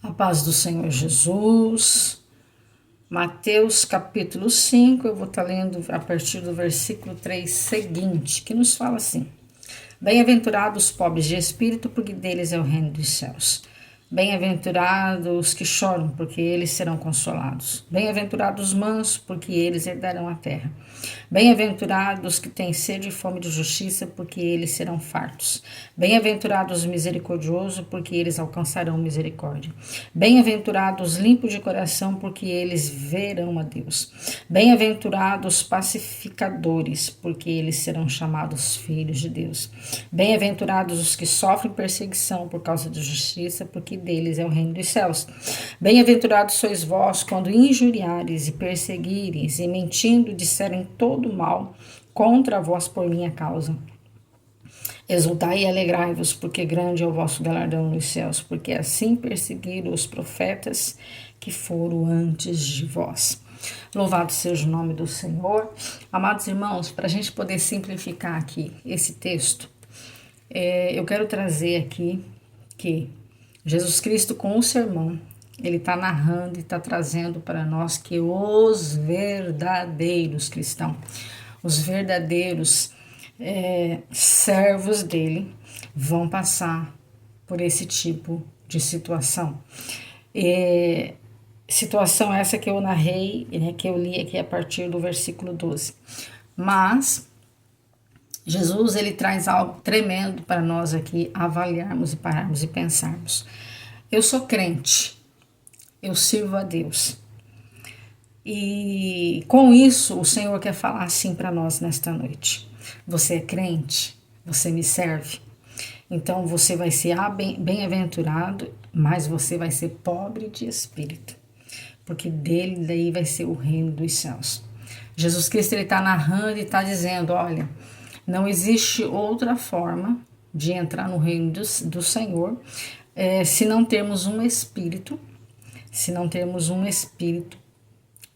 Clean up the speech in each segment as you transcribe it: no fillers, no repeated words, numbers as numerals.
A paz do Senhor Jesus. Mateus capítulo 5, eu vou estar lendo a partir do versículo 3 seguinte, que nos fala assim: Bem-aventurados os pobres de espírito, porque deles é o reino dos céus. Bem-aventurados os que choram, porque eles serão consolados. Bem-aventurados os mansos, porque eles herdarão a terra. Bem-aventurados os que têm sede e fome de justiça, porque eles serão fartos. Bem-aventurados os misericordiosos, porque eles alcançarão misericórdia. Bem-aventurados os limpos de coração, porque eles verão a Deus. Bem-aventurados os pacificadores, porque eles serão chamados filhos de Deus. Bem-aventurados os que sofrem perseguição por causa da justiça, porque deles é o reino dos céus. Bem-aventurados sois vós, quando injuriares e perseguires e mentindo disserem todo mal contra vós por minha causa. Exultai e alegrai-vos, porque grande é o vosso galardão nos céus, porque assim perseguiram os profetas que foram antes de vós. Louvado seja o nome do Senhor. Amados irmãos, para a gente poder simplificar aqui esse texto, eu quero trazer aqui que Jesus Cristo, com o sermão, ele está narrando e está trazendo para nós que os verdadeiros cristãos, os verdadeiros servos dele, vão passar por esse tipo de situação. Situação essa que eu narrei, que eu li aqui a partir do versículo 12. Mas Jesus, ele traz algo tremendo para nós aqui avaliarmos e pararmos e pensarmos. Eu sou crente, eu sirvo a Deus. E com isso, o Senhor quer falar assim para nós nesta noite. Você é crente, você me serve. Então você vai ser bem-aventurado, mas você vai ser pobre de espírito. Porque dele daí vai ser o reino dos céus. Jesus Cristo, ele está narrando e está dizendo, olha, não existe outra forma de entrar no reino do Senhor se não termos um espírito,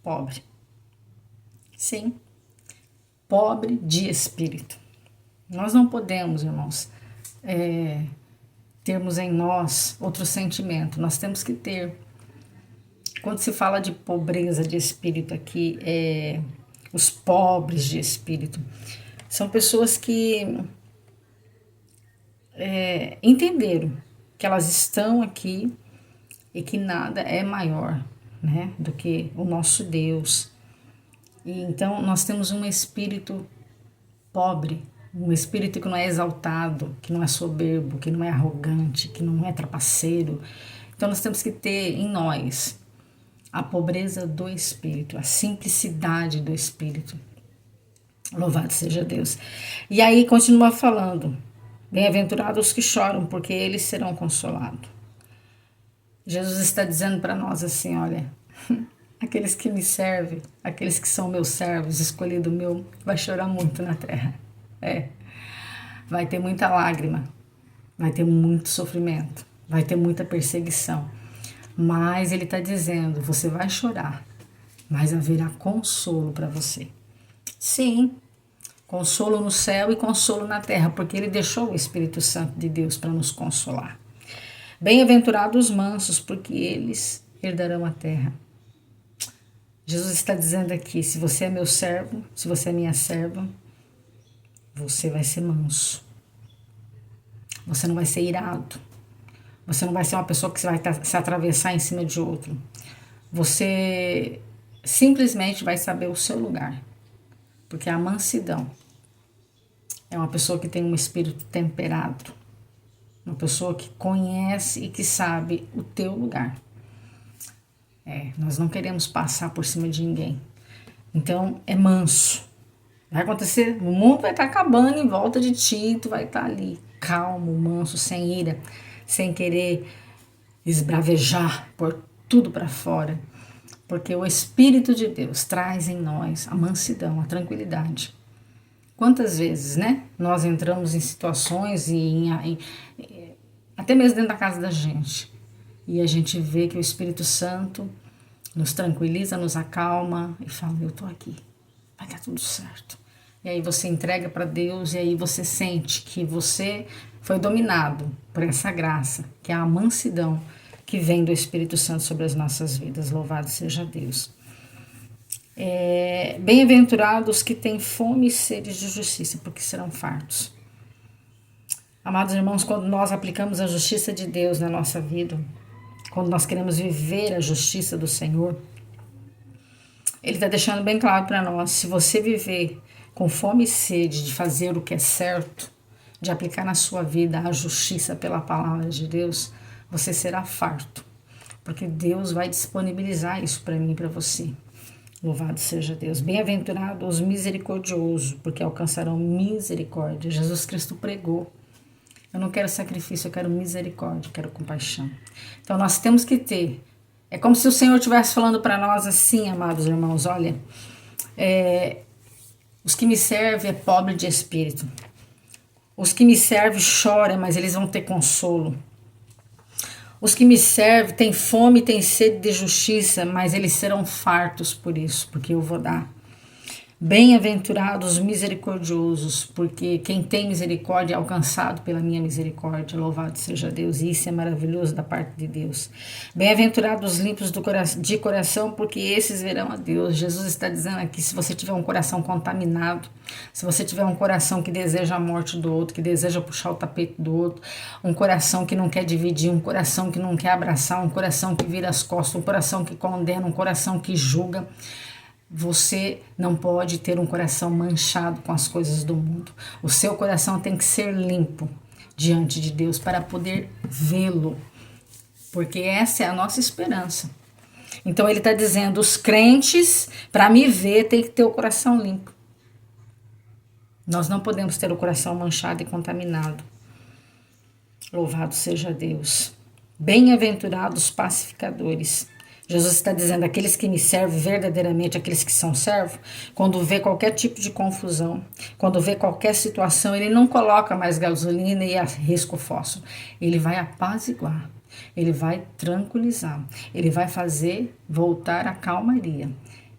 pobre. Sim, pobre de espírito. Nós não podemos, irmãos, termos em nós outro sentimento. Nós temos que ter. Quando se fala de pobreza de espírito aqui, os pobres de espírito, são pessoas que entenderam que elas estão aqui e que nada é maior, né, do que o nosso Deus. E então nós temos um espírito pobre, um espírito que não é exaltado, que não é soberbo, que não é arrogante, que não é trapaceiro. Então nós temos que ter em nós a pobreza do espírito, a simplicidade do espírito. Louvado seja Deus. E aí continua falando, bem-aventurados os que choram, porque eles serão consolados. Jesus está dizendo para nós assim, olha, aqueles que me servem, aqueles que são meus servos, escolhido meu, vai chorar muito na terra. Vai ter muita lágrima, vai ter muito sofrimento, vai ter muita perseguição. Mas ele está dizendo, você vai chorar, mas haverá consolo para você. Sim, consolo no céu e consolo na terra, porque ele deixou o Espírito Santo de Deus para nos consolar. Bem-aventurados os mansos, porque eles herdarão a terra. Jesus está dizendo aqui, se você é meu servo, se você é minha serva, você vai ser manso. Você não vai ser irado. Você não vai ser uma pessoa que vai se atravessar em cima de outro. Você simplesmente vai saber o seu lugar. Porque a mansidão é uma pessoa que tem um espírito temperado. Uma pessoa que conhece e que sabe o teu lugar. Nós não queremos passar por cima de ninguém. Então, é manso. Vai acontecer, o mundo vai estar acabando em volta de ti, tu vai estar ali, calmo, manso, sem ira, sem querer esbravejar, pôr tudo para fora. Porque o Espírito de Deus traz em nós a mansidão, a tranquilidade. Quantas vezes, né? Nós entramos em situações até mesmo dentro da casa da gente. E a gente vê que o Espírito Santo nos tranquiliza, nos acalma e fala, eu tô aqui, vai dar tudo certo. E aí você entrega para Deus e aí você sente que você foi dominado por essa graça, que é a mansidão que vem do Espírito Santo sobre as nossas vidas. Louvado seja Deus. Bem-aventurados que têm fome e sede de justiça, porque serão fartos. Amados irmãos, quando nós aplicamos a justiça de Deus na nossa vida, quando nós queremos viver a justiça do Senhor, Ele está deixando bem claro para nós, se você viver com fome e sede de fazer o que é certo, de aplicar na sua vida a justiça pela palavra de Deus, você será farto, porque Deus vai disponibilizar isso para mim e para você. Louvado seja Deus. Bem-aventurados os misericordiosos, porque alcançarão misericórdia. Jesus Cristo pregou. Eu não quero sacrifício, eu quero misericórdia, eu quero compaixão. Então nós temos que ter. É como se o Senhor estivesse falando para nós assim, amados irmãos, olha, os que me servem é pobre de espírito. Os que me servem choram, mas eles vão ter consolo. Os que me servem têm fome e têm sede de justiça, mas eles serão fartos por isso, porque eu vou dar. Bem-aventurados os misericordiosos, porque quem tem misericórdia é alcançado pela minha misericórdia. Louvado seja Deus, e isso é maravilhoso da parte de Deus. Bem-aventurados os limpos de coração, porque esses verão a Deus. Jesus está dizendo aqui, se você tiver um coração contaminado, se você tiver um coração que deseja a morte do outro, que deseja puxar o tapete do outro, um coração que não quer dividir, um coração que não quer abraçar, um coração que vira as costas, um coração que condena, um coração que julga, você não pode ter um coração manchado com as coisas do mundo. O seu coração tem que ser limpo diante de Deus para poder vê-lo, porque essa é a nossa esperança. Então ele está dizendo, os crentes, para me ver, tem que ter o coração limpo. Nós não podemos ter o coração manchado e contaminado. Louvado seja Deus. Bem-aventurados pacificadores. Jesus está dizendo, aqueles que me servem verdadeiramente, aqueles que são servos, quando vê qualquer tipo de confusão, quando vê qualquer situação, ele não coloca mais gasolina e arrisca o fósforo. Ele vai apaziguar, ele vai tranquilizar, ele vai fazer voltar a calmaria,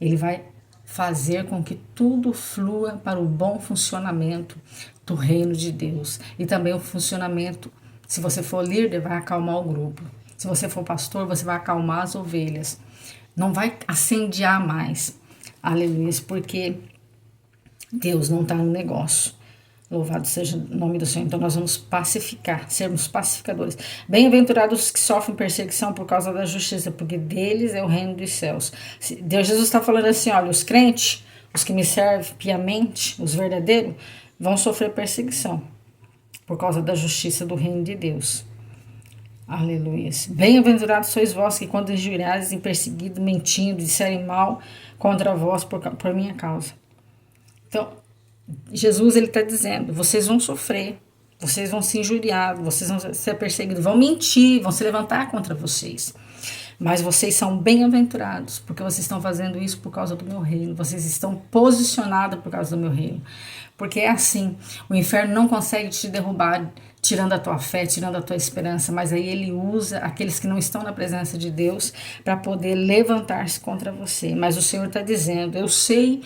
ele vai fazer com que tudo flua para o bom funcionamento do reino de Deus. E também o funcionamento, se você for líder, vai acalmar o grupo. Se você for pastor, você vai acalmar as ovelhas. Não vai incendiar mais. Aleluia, porque Deus não está no negócio. Louvado seja o nome do Senhor. Então nós vamos pacificar, sermos pacificadores. Bem-aventurados os que sofrem perseguição por causa da justiça, porque deles é o reino dos céus. Deus, Jesus está falando assim, olha, os crentes, os que me servem piamente, os verdadeiros, vão sofrer perseguição por causa da justiça do reino de Deus. Aleluia. Bem-aventurados sois vós que quando injuriares e perseguidos, mentindo, disserem mal contra vós por minha causa. Então, Jesus ele está dizendo, vocês vão sofrer, vocês vão ser injuriados, vocês vão ser perseguidos, vão mentir, vão se levantar contra vocês. Mas vocês são bem-aventurados, porque vocês estão fazendo isso por causa do meu reino, vocês estão posicionados por causa do meu reino. Porque é assim, o inferno não consegue te derrubar, tirando a tua fé, tirando a tua esperança, mas aí ele usa aqueles que não estão na presença de Deus para poder levantar-se contra você. Mas o Senhor está dizendo, eu sei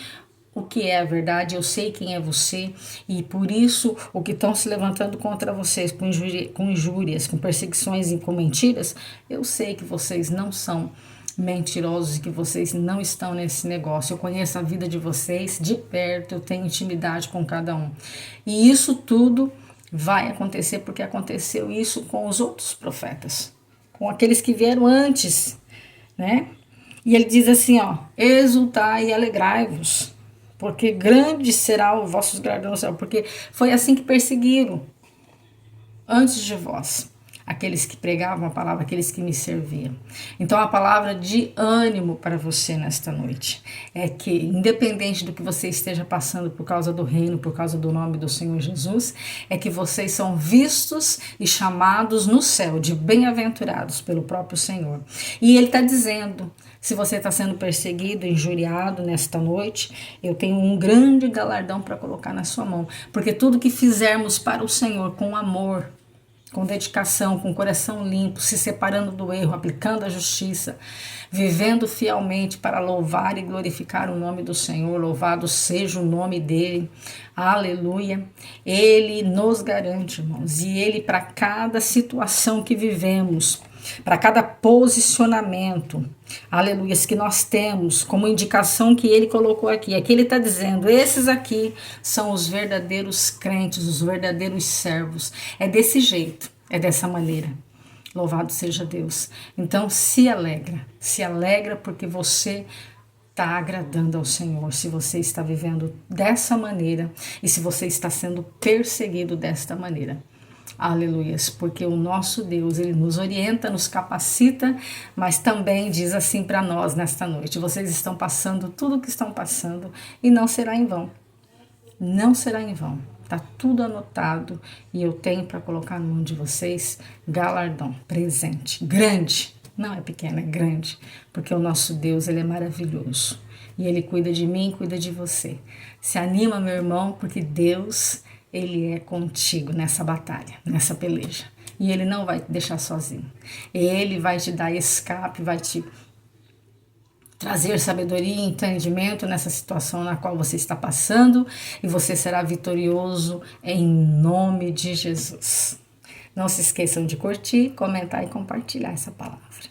o que é a verdade, eu sei quem é você, e por isso o que estão se levantando contra vocês com injúrias, com perseguições e com mentiras, eu sei que vocês não são mentirosos e que vocês não estão nesse negócio. Eu conheço a vida de vocês de perto, eu tenho intimidade com cada um. E isso tudo vai acontecer porque aconteceu isso com os outros profetas, com aqueles que vieram antes, né? E ele diz assim, ó, exultai e alegrai-vos, porque grande será o vosso galardão no céu, porque foi assim que perseguiram antes de vós, aqueles que pregavam a palavra, aqueles que me serviam. Então a palavra de ânimo para você nesta noite é que, independente do que você esteja passando por causa do reino, por causa do nome do Senhor Jesus, é que vocês são vistos e chamados no céu de bem-aventurados pelo próprio Senhor. E ele está dizendo, se você está sendo perseguido, injuriado nesta noite, eu tenho um grande galardão para colocar na sua mão, porque tudo que fizermos para o Senhor com amor, com dedicação, com coração limpo, se separando do erro, aplicando a justiça, vivendo fielmente para louvar e glorificar o nome do Senhor, louvado seja o nome dele, aleluia. Ele nos garante, irmãos, e ele para cada situação que vivemos, para cada posicionamento, aleluia, que nós temos como indicação que ele colocou aqui. Aqui ele está dizendo, esses aqui são os verdadeiros crentes, os verdadeiros servos. É desse jeito, é dessa maneira. Louvado seja Deus. Então se alegra porque você está agradando ao Senhor, se você está vivendo dessa maneira e se você está sendo perseguido desta maneira. Aleluias, porque o nosso Deus, ele nos orienta, nos capacita, mas também diz assim para nós nesta noite, vocês estão passando tudo o que estão passando e não será em vão. Não será em vão. Está tudo anotado e eu tenho para colocar na mão de vocês galardão, presente, grande. Não é pequeno, é grande, porque o nosso Deus, ele é maravilhoso. E ele cuida de mim, cuida de você. Se anima, meu irmão, porque Deus, ele é contigo nessa batalha, nessa peleja. E ele não vai te deixar sozinho. Ele vai te dar escape, vai te trazer sabedoria e entendimento nessa situação na qual você está passando. E você será vitorioso em nome de Jesus. Não se esqueçam de curtir, comentar e compartilhar essa palavra.